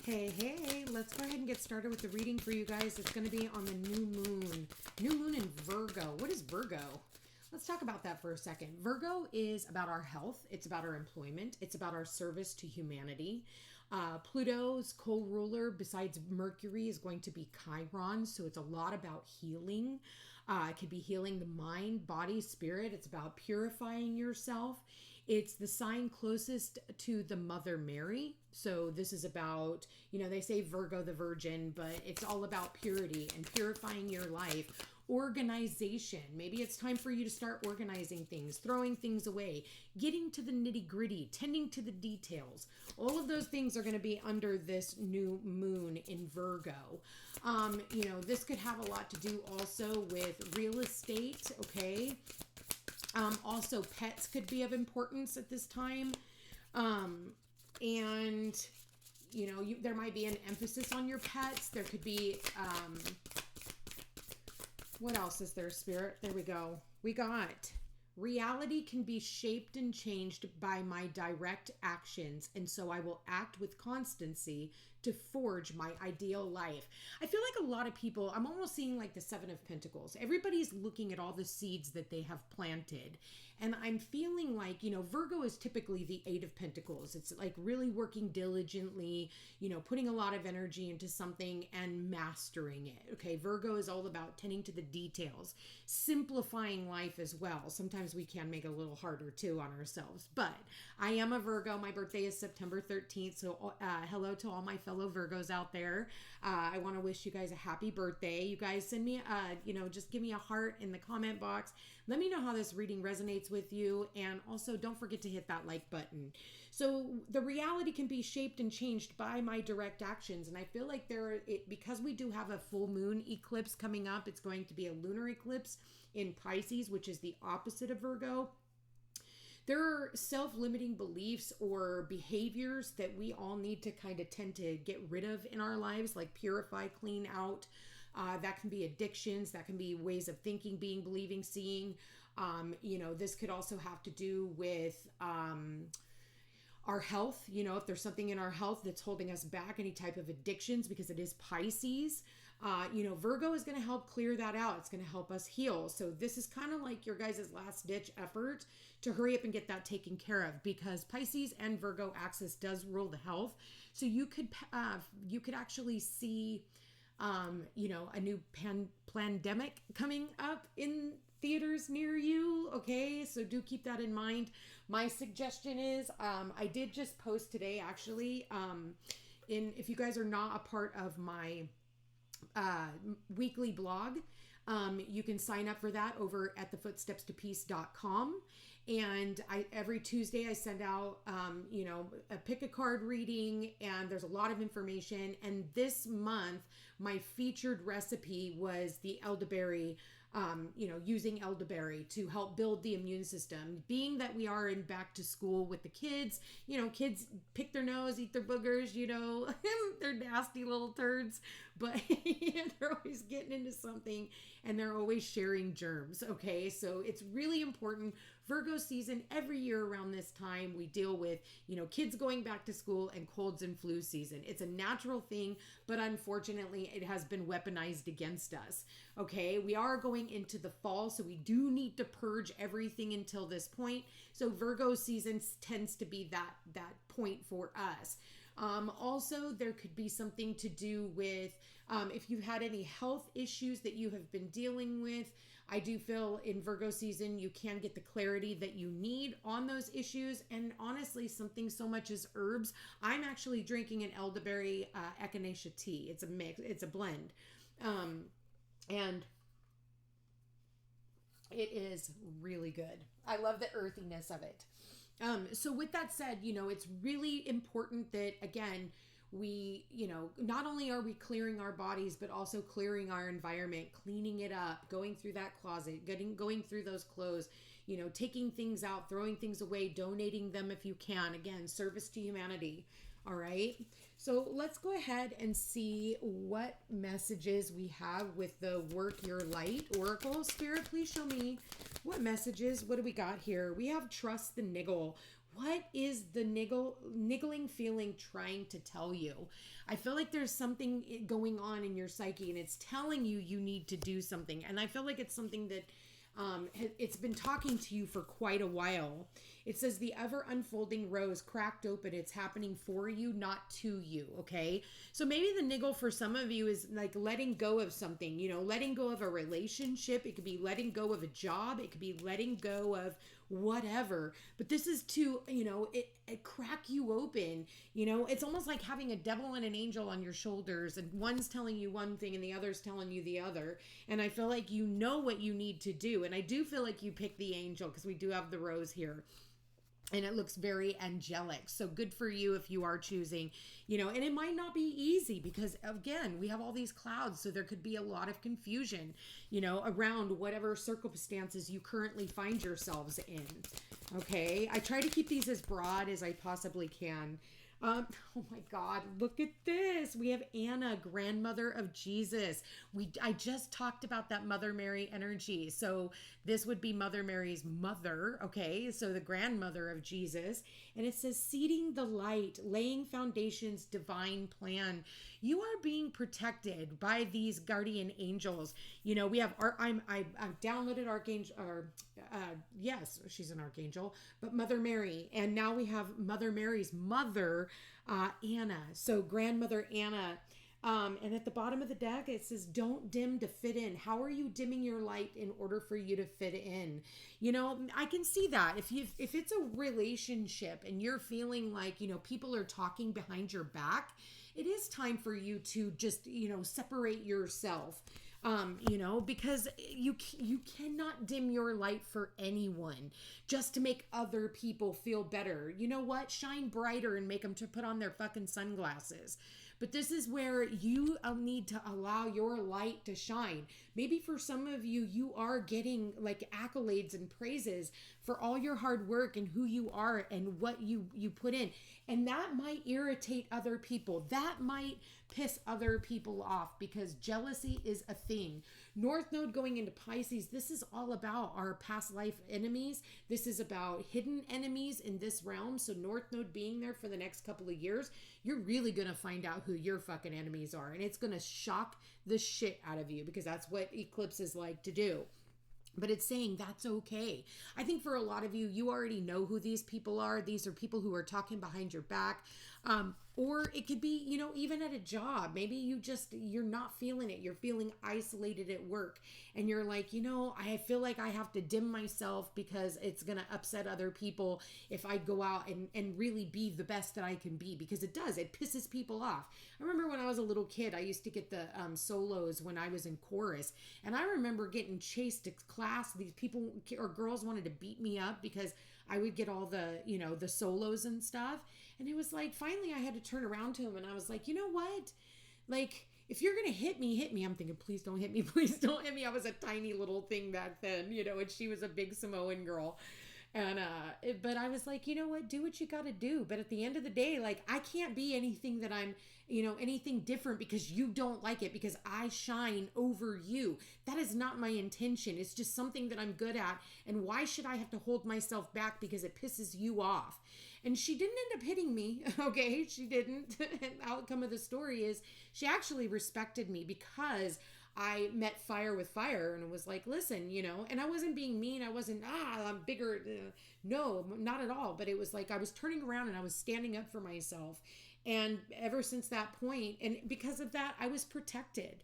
Hey, let's go ahead and get started with the reading for you guys. It's going to be on the new moon. New moon in Virgo. What is Virgo? Let's talk about that for a second. Virgo is about our health. It's about our employment. It's about our service to humanity. Pluto's co-ruler, besides Mercury, is going to be Chiron. So it's a lot about healing. It could be healing the mind, body, spirit. It's about purifying yourself. It's the sign closest to the Mother Mary. So this is about, they say Virgo the Virgin, but it's all about purity and purifying your life. Organization. Maybe it's time for you to start organizing things, throwing things away, getting to the nitty gritty, tending to the details. All of those things are going to be under this new moon in Virgo. This could have a lot to do also with real estate. Okay. Also pets could be of importance at this time. There might be an emphasis on your pets. There could be, what else is there, Spirit? There we go. We got reality can be shaped and changed by my direct actions, and so I will act with constancy to forge my ideal life. I feel like a lot of people, I'm almost seeing like the Seven of Pentacles. Everybody's looking at all the seeds that they have planted. And I'm feeling like, Virgo is typically the Eight of Pentacles. It's like really working diligently, putting a lot of energy into something and mastering it. Okay. Virgo is all about tending to the details, simplifying life as well. Sometimes we can make it a little harder too on ourselves, but I am a Virgo. My birthday is September 13th. So hello to all my fellow Virgos out there. I want to wish you guys a happy birthday. You guys send me, just give me a heart in the comment box. Let me know how this reading resonates with you. And also don't forget to hit that like button. So the reality can be shaped and changed by my direct actions. And I feel like because we do have a full moon eclipse coming up, it's going to be a lunar eclipse in Pisces, which is the opposite of Virgo. There are self-limiting beliefs or behaviors that we all need to kind of tend to get rid of in our lives, like purify, clean out. That can be addictions. That can be ways of thinking, being, believing, seeing. This could also have to do with our health, if there's something in our health that's holding us back, any type of addictions, because it is Pisces, Virgo is going to help clear that out. It's going to help us heal. So this is kind of like your guys' last ditch effort to hurry up and get that taken care of, because Pisces and Virgo axis does rule the health. So you could actually see, a new pandemic coming up in theaters near you. Okay, so do keep that in mind. My suggestion is, I did just post today, actually, if you guys are not a part of my weekly blog, you can sign up for that over at thefootstepstopeace.com. And every Tuesday I send out, a pick a card reading, and there's a lot of information. And this month, my featured recipe was the elderberry, using elderberry to help build the immune system. Being that we are in back to school with the kids, kids pick their nose, eat their boogers, they're nasty little turds, but they're always getting into something and they're always sharing germs. Okay. So it's really important. Virgo season, every year around this time, we deal with, kids going back to school and colds and flu season. It's a natural thing, but unfortunately it has been weaponized against us. Okay. We are going into the fall, so we do need to purge everything until this point. So Virgo season tends to be that point for us. Also, there could be something to do with if you've had any health issues that you have been dealing with. I do feel in Virgo season, you can get the clarity that you need on those issues. And honestly, something so much as herbs. I'm actually drinking an elderberry echinacea tea. It's a mix. It's a blend. And it is really good. I love the earthiness of it. So with that said, it's really important that, again, we, not only are we clearing our bodies, but also clearing our environment, cleaning it up, going through that closet, going through those clothes, taking things out, throwing things away, donating them if you can. Again, service to humanity. All right. So let's go ahead and see what messages we have with the Work Your Light Oracle. Spirit, please show me what messages. What do we got here? We have Trust the Niggle. What is the niggling feeling trying to tell you? I feel like there's something going on in your psyche and it's telling you you need to do something. And I feel like it's something that it's been talking to you for quite a while. It says the ever unfolding rose cracked open. It's happening for you, not to you. Okay. So maybe the niggle for some of you is like letting go of something, letting go of a relationship. It could be letting go of a job. It could be letting go of whatever. But this is to, it crack you open. It's almost like having a devil and an angel on your shoulders, and one's telling you one thing and the other's telling you the other. And I feel like you know what you need to do. And I do feel like you picked the angel because we do have the rose here. And it looks very angelic. So good for you if you are choosing, and it might not be easy because, again, we have all these clouds. So there could be a lot of confusion, around whatever circumstances you currently find yourselves in. Okay. I try to keep these as broad as I possibly can. Oh my God, look at this. We have Anna, grandmother of Jesus. I just talked about that Mother Mary energy. So this would be Mother Mary's mother. Okay. So the grandmother of Jesus. And it says seeding the light, laying foundations, divine plan. You are being protected by these guardian angels. We have I've downloaded Archangel, yes, she's an archangel, but Mother Mary. And now we have Mother Mary's mother, Anna. So grandmother Anna. And at the bottom of the deck, it says, don't dim to fit in. How are you dimming your light in order for you to fit in? I can see that if it's a relationship and you're feeling like, people are talking behind your back, it is time for you to just, separate yourself. Because you cannot dim your light for anyone just to make other people feel better. You know what? Shine brighter and make them to put on their fucking sunglasses. But this is where you need to allow your light to shine. Maybe for some of you, you are getting like accolades and praises for all your hard work and who you are and what you put in. And that might irritate other people. That might piss other people off because jealousy is a thing. North Node going into Pisces, this is all about our past life enemies. This is about hidden enemies in this realm. So North Node being there for the next couple of years, you're really going to find out who your fucking enemies are. And it's going to shock the shit out of you because that's what eclipses like to do. But it's saying that's okay. I think for a lot of you, you already know who these people are. These are people who are talking behind your back. Or it could be, even at a job, maybe you're not feeling it. You're feeling isolated at work and you're like, I feel like I have to dim myself because it's going to upset other people if I go out and really be the best that I can be, because it does. It pisses people off. I remember when I was a little kid, I used to get the solos when I was in chorus, and I remember getting chased to class. These people or girls wanted to beat me up because I would get all the, the solos and stuff. And it was like, finally I had to turn around to him and I was like, you know what? Like, if you're going to hit me, hit me. I'm thinking, please don't hit me. Please don't hit me. I was a tiny little thing back then, and she was a big Samoan girl. And, but I was like, you know what? Do what you got to do. But at the end of the day, like, I can't be anything that I'm, anything different because you don't like it, because I shine over you. That is not my intention. It's just something that I'm good at. And why should I have to hold myself back because it pisses you off? And she didn't end up hitting me. Okay. She didn't. And the outcome of the story is she actually respected me because I met fire with fire and was like, listen, and I wasn't being mean. I wasn't, I'm bigger. No, not at all. But it was like, I was turning around and I was standing up for myself. And ever since that point, and because of that, I was protected,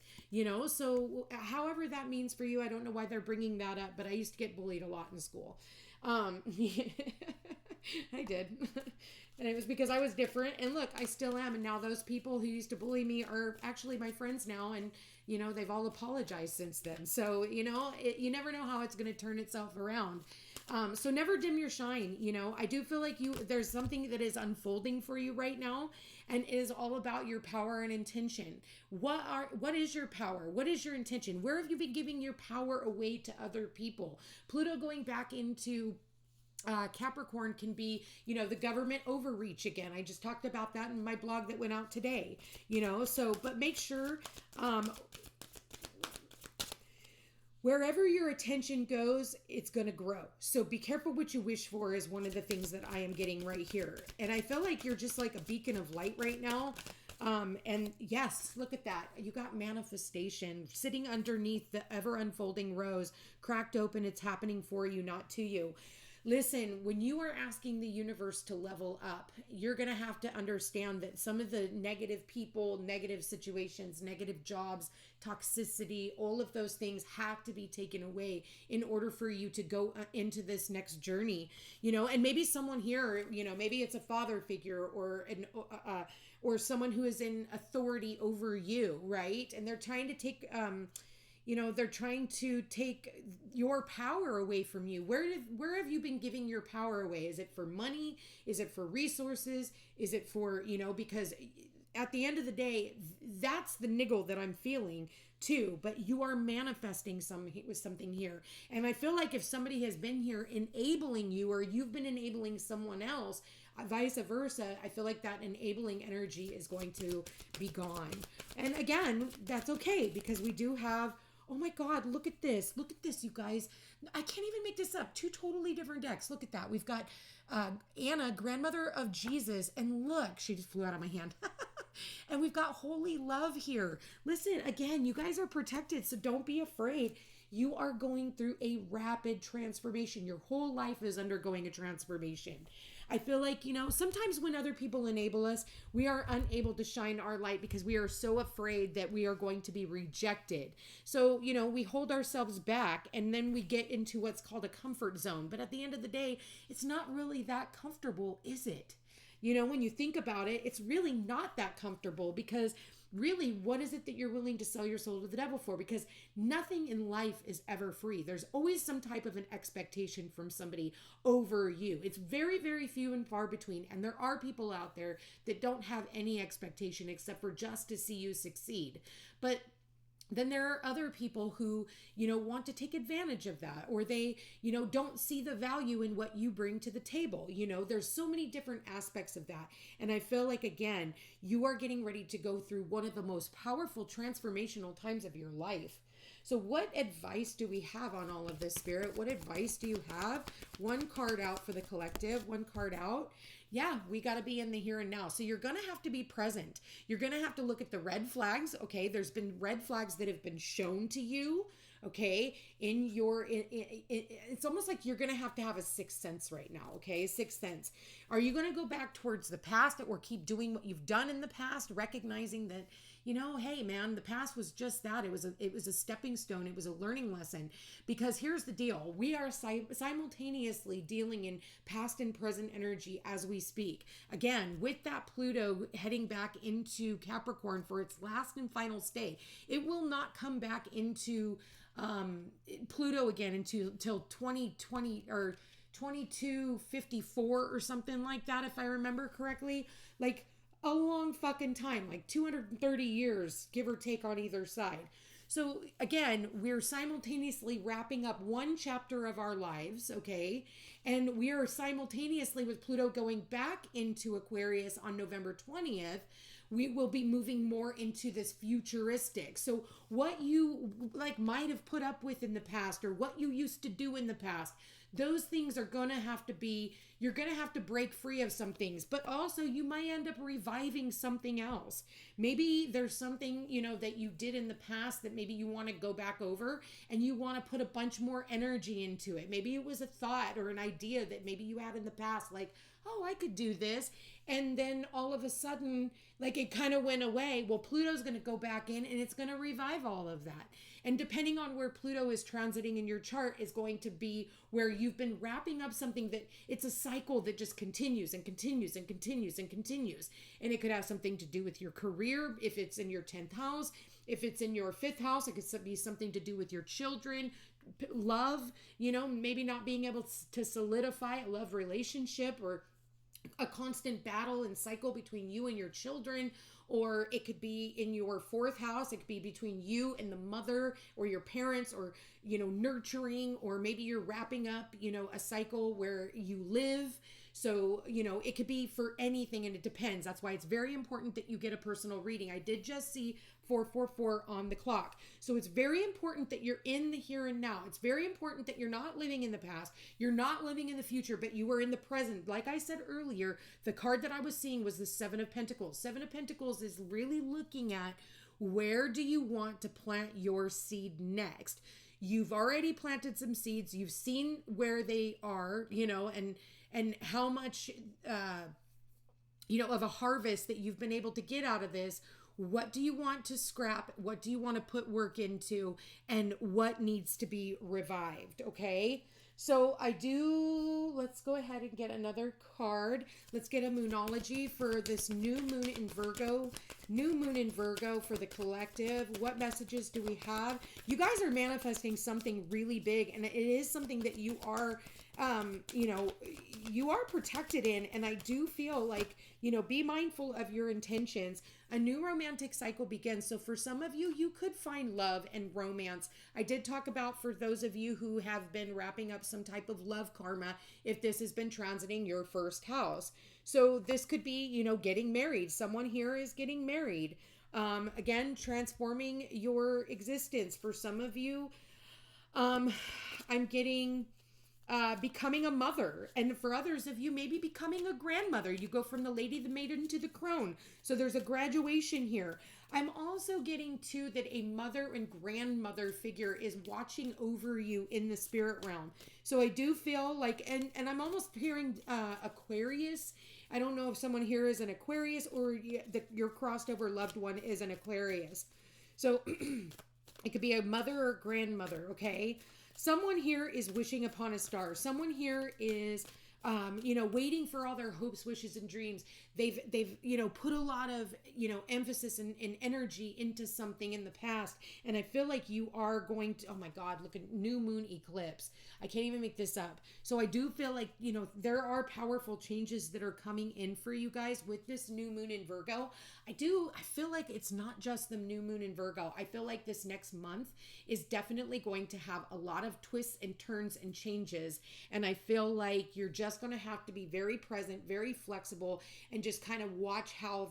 so however that means for you, I don't know why they're bringing that up, but I used to get bullied a lot in school. I did. And it was because I was different. And look, I still am. And now those people who used to bully me are actually my friends now. And, they've all apologized since then. So, you never know how it's going to turn itself around. So never dim your shine. I do feel like there's something that is unfolding for you right now, and it is all about your power and intention. What is your power? What is your intention? Where have you been giving your power away to other people? Pluto going back into Capricorn can be, the government overreach again. I just talked about that in my blog that went out today, but make sure, wherever your attention goes, it's going to grow. So be careful what you wish for is one of the things that I am getting right here. And I feel like you're just like a beacon of light right now. And yes, look at that. You got manifestation sitting underneath the ever unfolding rose, cracked open. It's happening for you, not to you. Listen, when you are asking the universe to level up, you're going to have to understand that some of the negative people, negative situations, negative jobs, toxicity, all of those things have to be taken away in order for you to go into this next journey, and maybe someone here, maybe it's a father figure or someone who is in authority over you, right? And they're trying to take, they're trying to take your power away from you. Where have you been giving your power away? Is it for money? Is it for resources? Is it for, because at the end of the day, that's the niggle that I'm feeling too. But you are manifesting something here. And I feel like if somebody has been here enabling you, or you've been enabling someone else, vice versa, I feel like that enabling energy is going to be gone. And again, that's okay, because we do have, oh my God, look at this, you guys. I can't even make this up. 2 totally different decks. Look at that. We've got Anna, grandmother of Jesus, and look, she just flew out of my hand. And we've got holy love here. Listen, again, you guys are protected, so don't be afraid. You are going through a rapid transformation. Your whole life is undergoing a transformation. I feel like, sometimes when other people enable us, we are unable to shine our light because we are so afraid that we are going to be rejected. So, we hold ourselves back, and then we get into what's called a comfort zone. But at the end of the day, it's not really that comfortable, is it? When you think about it, it's really not that comfortable, because really, what is it that you're willing to sell your soul to the devil for? Because nothing in life is ever free. There's always some type of an expectation from somebody over you. It's very, very few and far between. And there are people out there that don't have any expectation except for just to see you succeed. But then there are other people who, want to take advantage of that, or they, don't see the value in what you bring to the table. There's so many different aspects of that. And I feel like, again, you are getting ready to go through one of the most powerful transformational times of your life. So what advice do we have on all of this, Spirit? What advice do you have? One card out for the collective, one card out. Yeah, we got to be in the here and now. So you're going to have to be present. You're going to have to look at the red flags. Okay. There's been red flags that have been shown to you. Okay. It's almost like you're going to have a sixth sense right now. Okay. Sixth sense. Are you going to go back towards the past or keep doing what you've done in the past, recognizing that, hey man, the past was just that. It was a stepping stone. It was a learning lesson. Because here's the deal. We are simultaneously dealing in past and present energy as we speak. Again, with that Pluto heading back into Capricorn for its last and final stay, it will not come back into Pluto again until 2020 or 2254 or something like that, if I remember correctly. Like a long fucking time, like 230 years, give or take, on either side. So again, we're simultaneously wrapping up one chapter of our lives, okay? And we are simultaneously, with Pluto going back into Aquarius on November 20th, we will be moving more into this futuristic. So what you might have put up with in the past, or what you used to do in the past, those things are going to have to be, you're going to have to break free of some things, but also you might end up reviving something else. Maybe there's something, that you did in the past that maybe you want to go back over, and you want to put a bunch more energy into it. Maybe it was a thought or an idea that maybe you had in the past, like, oh, I could do this. And then all of a sudden, it kind of went away. Well, Pluto's going to go back in, and it's going to revive all of that. And depending on where Pluto is transiting in your chart is going to be where you've been wrapping up something that it's a cycle that just continues and continues and continues and continues. And it could have something to do with your career, if it's in your 10th house. If it's in your 5th house, it could be something to do with your children, love, maybe not being able to solidify a love relationship, or a constant battle and cycle between you and your children. Or it could be in your 4th house. It could be between you and the mother or your parents, or, nurturing, or maybe you're wrapping up, a cycle where you live. So, it could be for anything, and it depends. That's why it's very important that you get a personal reading. I did just see 444 on the clock. So it's very important that you're in the here and now. It's very important that you're not living in the past. You're not living in the future, but you are in the present. Like I said earlier, the card that I was seeing was the Seven of Pentacles. Seven of Pentacles is really looking at, where do you want to plant your seed next? You've already planted some seeds. You've seen where they are, and how much, of a harvest that you've been able to get out of this. What do you want to scrap? What do you want to put work into? And what needs to be revived? Okay. So let's go ahead and get another card. Let's get a Moonology for this new moon in Virgo. New moon in Virgo for the collective. What messages do we have? You guys are manifesting something really big, and it is something that you are, you are protected in. And I do feel like, be mindful of your intentions. A new romantic cycle begins. So for some of you, you could find love and romance. I did talk about, for those of you who have been wrapping up some type of love karma, if this has been transiting your first house. So this could be, getting married. Someone here is getting married. Again, transforming your existence. For some of you, I'm getting becoming a mother. And for others of you, maybe becoming a grandmother. You go from the lady, the maiden to the crone. So there's a graduation here. I'm also getting too that a mother and grandmother figure is watching over you in the spirit realm. So I do feel like, and I'm almost hearing Aquarius. I don't know if someone here is an Aquarius or your crossed over loved one is an Aquarius. So it could be a mother or grandmother, okay? Someone here is wishing upon a star. Someone here is, waiting for all their hopes, wishes, and dreams. They've put a lot of, emphasis and energy into something in the past. And I feel like you are going to, oh my God, look at new moon eclipse. I can't even make this up. So I do feel like, there are powerful changes that are coming in for you guys with this new moon in Virgo. I feel like it's not just the new moon in Virgo. I feel like this next month is definitely going to have a lot of twists and turns and changes. And I feel like you're just going to have to be very present, very flexible, and just kind of watch how,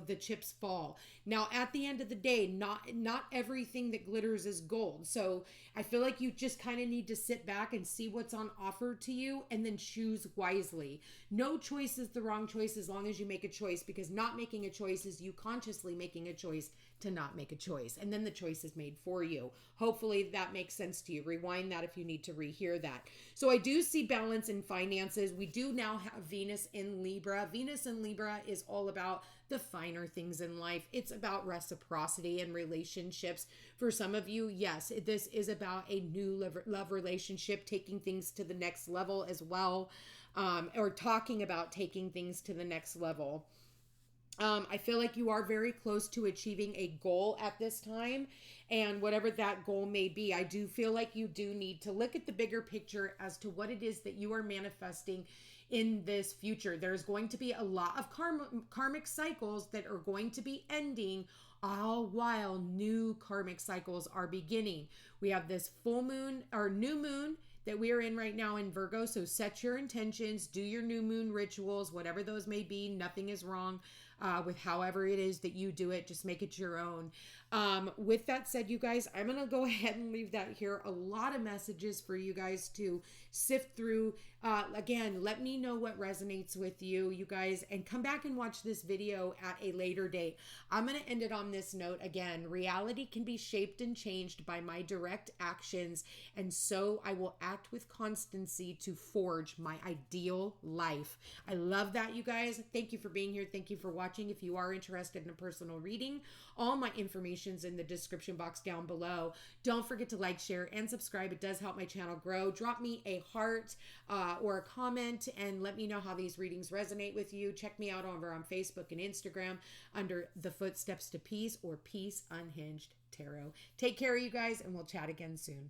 the chips fall. Now, at the end of the day, not everything that glitters is gold. So I feel like you just kind of need to sit back and see what's on offer to you and then choose wisely. No choice is the wrong choice as long as you make a choice, because not making a choice is you consciously making a choice to not make a choice. And then the choice is made for you. Hopefully that makes sense to you. Rewind that if you need to rehear that. So I do see balance in finances. We do now have Venus in Libra. Venus in Libra is all about the finer things in life. It's about reciprocity and relationships. For some of you, yes, this is about a new love relationship, taking things to the next level as well, or talking about taking things to the next level. I feel like you are very close to achieving a goal at this time, and whatever that goal may be, I do feel like you do need to look at the bigger picture as to what it is that you are manifesting in this future. There's going to be a lot of karmic cycles that are going to be ending, all while new karmic cycles are beginning. We have this full moon or new moon that we are in right now in Virgo. So set your intentions, do your new moon rituals, whatever those may be. Nothing is wrong with however it is that you do it. Just make it your own. With that said, you guys, I'm going to go ahead and leave that here. A lot of messages for you guys to sift through. Again, let me know what resonates with you, you guys, and come back and watch this video at a later date. I'm going to end it on this note. Again, reality can be shaped and changed by my direct actions, and so I will act with constancy to forge my ideal life. I love that, you guys. Thank you for being here. Thank you for watching. If you are interested in a personal reading, all my information's in the description box down below. Don't forget to like, share, and subscribe. It does help my channel grow. Drop me a heart or a comment and let me know how these readings resonate with you. Check me out over on Facebook and Instagram under The Footsteps to Peace or Peace Unhinged Tarot. Take care, you guys, and we'll chat again soon.